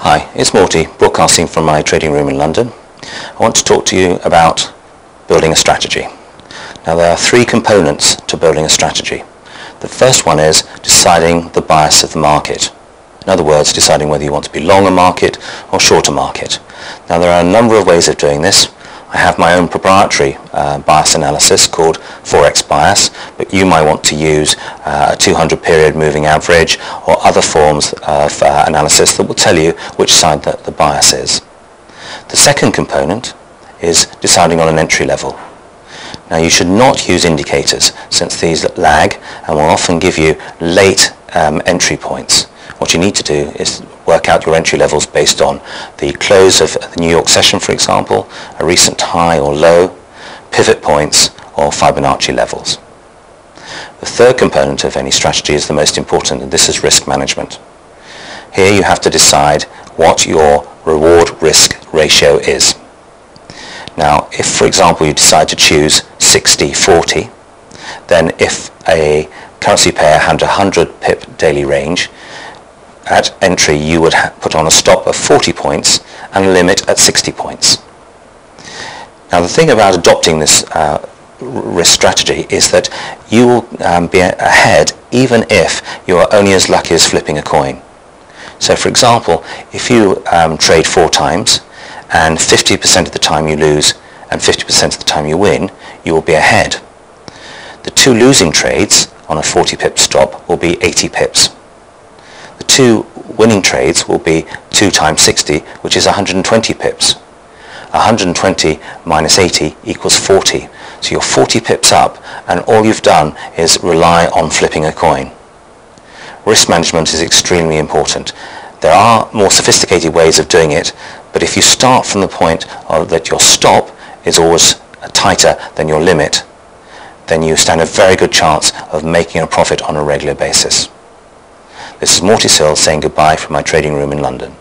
Hi, it's Morty, broadcasting from my trading room in London. I want to talk to you about building a strategy. Now, there are three components to building a strategy. The first one is deciding the bias of the market. In other words, deciding whether you want to be long a market or short a market. Now, there are a number of ways of doing this. I have my own proprietary bias analysis called Forex bias, but you might want to use a 200 period moving average or other forms of analysis that will tell you which side the bias is. The second component is deciding on an entry level. Now, you should not use indicators since these lag and will often give you late entry points. What you need to do is work out your entry levels based on the close of the New York session, for example, a recent high or low, pivot points, or Fibonacci levels. The third component of any strategy is the most important, and this is risk management. Here you have to decide what your reward-risk ratio is. Now, if, for example, you decide to choose 60-40, then if a currency pair had a 100 pip daily range, at entry you would put on a stop of 40 points and a limit at 60 points. Now, the thing about adopting this risk strategy is that you will be ahead even if you are only as lucky as flipping a coin. So, for example, if you trade 4 times and 50% of the time you lose and 50% of the time you win, you will be ahead. The 2 losing trades on a 40 pip stop will be 80 pips. The 2 winning trades will be 2 times 60, which is 120 pips. 120 minus 80 equals 40. So you're 40 pips up, and all you've done is rely on flipping a coin. Risk management is extremely important. There are more sophisticated ways of doing it, but if you start from the point that your stop is always tighter than your limit, then you stand a very good chance of making a profit on a regular basis. This is Morty Sill saying goodbye from my trading room in London.